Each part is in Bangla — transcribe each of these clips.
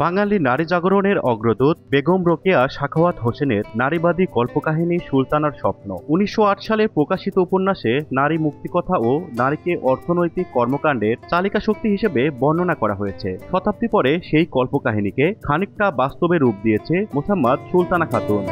বাঙালি নারী জাগরণের অগ্রদূত বেগম রোকেয়া সাখাওয়াত হোসেনের নারীবাদী কল্পকাহিনী সুলতানার স্বপ্ন। ১৯০৮ সালে প্রকাশিত উপন্যাসে নারী মুক্তিকথা ও নারীকে অর্থনৈতিক কর্মকাণ্ডের চালিকা শক্তি হিসেবে বর্ণনা করা হয়েছে। শতাব্দী পরে সেই কল্পকাহিনীকে খানিকটা বাস্তবে রূপ দিয়েছে মোসাম্মদ সুলতানা খাতুন।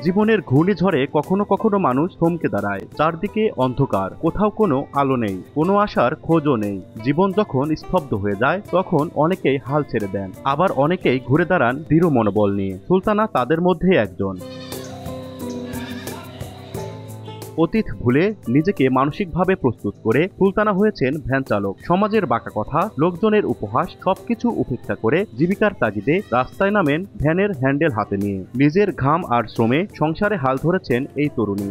জীবনের ঘূর্ণিঝড়ে কখনো কখনো মানুষ থমকে দাঁড়ায়, চারদিকে অন্ধকার, কোথাও কোনো আলো নেই, কোনো আশার খোঁজও নেই। জীবন যখন স্তব্ধ হয়ে যায় তখন অনেকেই হাল ছেড়ে দেন, আবার অনেকেই ঘুরে দাঁড়ান দৃঢ় মনোবল নিয়ে। সুলতানা তাদের মধ্যে একজন। অতীত ভুলে নিজেকে মানসিকভাবে প্রস্তুত করে সুলতানা হয়েছেন ভ্যান চালক। সমাজের বাঁকা কথা, লোকজনের উপহাস সবকিছু উপেক্ষা করে জীবিকার তাগিদে রাস্তায় নামেন ভ্যানের হ্যান্ডেল হাতে নিয়ে। নিজের ঘাম আর শ্রমে সংসারে হাল ধরেছেন এই তরুণী।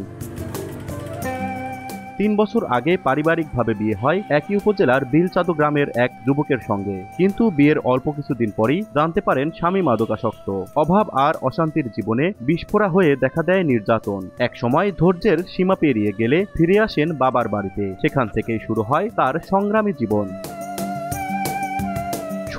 ৩ বছর আগে পারিবারিকভাবে বিয়ে হয় একই উপজেলার বিলচাদু গ্রামের এক যুবকের সঙ্গে। কিন্তু বিয়ের অল্প কিছুদিন পরই জানতে পারেন স্বামী মাদকাসক্ত। অভাব আর অশান্তির জীবনে বিস্ফোরা হয়ে দেখা দেয় নির্যাতন। এক সময় ধৈর্যের সীমা পেরিয়ে গেলে ফিরে আসেন বাবার বাড়িতে। সেখান থেকেই শুরু হয় তার সংগ্রামী জীবন।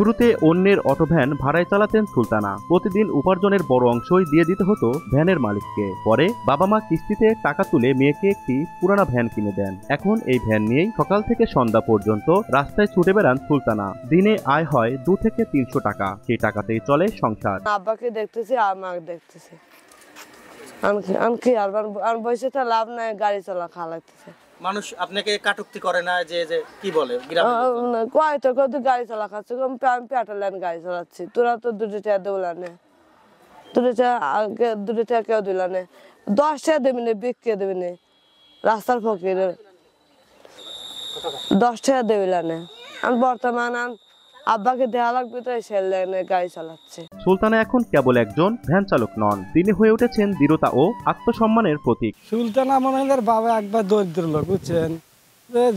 শুরুতে অন্যের অটোভ্যান ভাড়ায় চালাতেন সুলতানা। প্রতিদিন উপার্জনের বড় অংশই দিয়ে দিতে হতো ভ্যানের মালিককে। পরে বাবা মা কিস্তিতে টাকা তুলে মেয়েকে একটি পুরানা ভ্যান কিনে দেন। এখন এই ভ্যান নিয়েই সকাল থেকে সন্ধ্যা পর্যন্ত রাস্তায় ছুটে বেড়ান সুলতানা। দিনে আয় হয় ২ থেকে ৩০০ টাকা। সেই টাকাতেই চলে সংসার। আব্বাকে দেখতেছি, আমাকে দেখতেছি। আমি বসে তো লাভ নাই, গাড়ি চলা খাওয়া লাগতেছে। মানুষ আপনাকে কাটুক্তি করে না যে কি বলে কয় তো কত গাড়ি চলা খাচ্ছে, আমি পেট্রোল গাড়ি চালাচ্ছি, তোরা তো ২ টাকা দেবলা নে, ২ টাকা কেউ দিলা নে, ১০ টাকা দেবি না, বিক্রি দেবি না, রাস্তার ফকির ১০ টাকা দেবিলা নে। আমি বর্তমান আব্বাকে দেওয়া লাগবে তো সে লাইনে গাড়ি চালাচ্ছে। সুলতানা এখন কেবল একজন ভ্যান চালক নন, তিনি হয়ে উঠেছেন দৃঢ়তা ও আত্মসম্মানের প্রতীক। সুলতানা মনের বাবা একবার দরিদ্র লোক, বুঝছেন,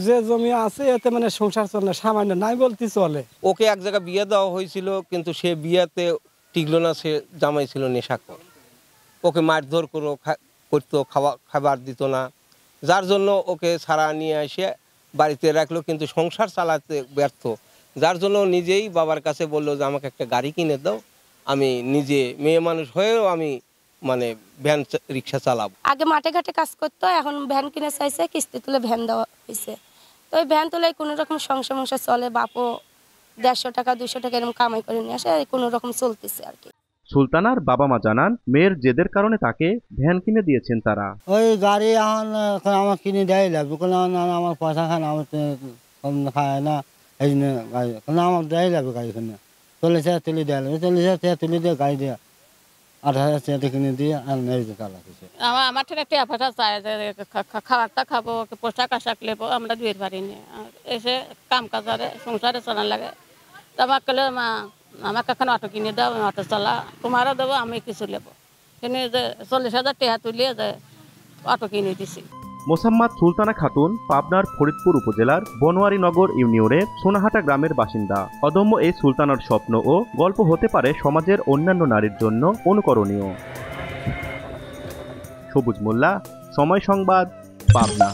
যে জমি আছে এতে মানে সংসার চলে সামান্য নাই বলতে চলে। ওকে এক জায়গায় বিয়ে দেওয়া হয়েছিল, কিন্তু সে বিয়েতে টিকলো না। সে জামাই ছিল নেশাখোর, ওকে মারধর করতো, খাবার দিত না, যার জন্য ওকে ছাড়া নিয়ে এসে বাড়িতে রাখলো, কিন্তু সংসার চালাতে ব্যর্থ। যার জন্য নিজেই বাবার কাছে বললো যে আমাকে একটা গাড়ি কিনে দাও, আমি নিজে মেয়ে মানুষ হয়েও আমি মানে ভ্যান রিক্সা চালাবো। আগে মাঠে ঘাটে কাজ করতো, এখন ভ্যান কিনে চাইছে, কিস্তি তুলে ভ্যান দেওয়া হয়েছে। তো ওই ভ্যান তুলে কোনো রকম সংসার চলে। বাপও ১৫০ টাকা ২০০ টাকা এরকম কামাই করে নিয়ে আসে, কোনো রকম চলতেছে আর কি। সুলতানার বাবা মা জানান মেয়ের জেদের কারণে তাকে ভ্যান কিনে দিয়েছেন তারা। ওই গাড়ি এখন আমার কিনে দেয় লাগবে, আমার পয়সা খান আমার খায় না, এই জন্য গাড়ি আমার দেয় লাগবে। গাড়ি কিনে ৪০ টাকা তুলে দেওয়া লাগবে, ৪০ টাকা তুলে দিয়ে গাড়ি দিয়ে ৮০০০ টাকা কিনে দিয়ে চালাচ্ছে। আমার ঠেলে একটা ভাষা চায় যে খাবারটা খাবো, পোশাক আশাক নেবো, আমরা দুয়ের পারিনি। এসে কাম কাজারে সংসারে চালান লাগে। তো আমাকে বলে মা আমাকে এখন অটো কিনে দাও, অটো চালা, তোমারও দেবো, আমি কিছু নেবো। কিনে যে ৪০,০০০ টাকা তুলিয়ে যে অটো কিনে দিছি। মোসাম্মদ সুলতানা খাতুন পাবনার ফরিদপুর উপজেলার বনোয়ারীনগর ইউনিয়নের সোনাহাটা গ্রামের বাসিন্দা। অদম্য এই সুলতানার স্বপ্ন ও গল্প হতে পারে সমাজের অন্যান্য নারীর জন্য অনুকরণীয়। সবুজ মোল্লা, সময় সংবাদ, পাবনা।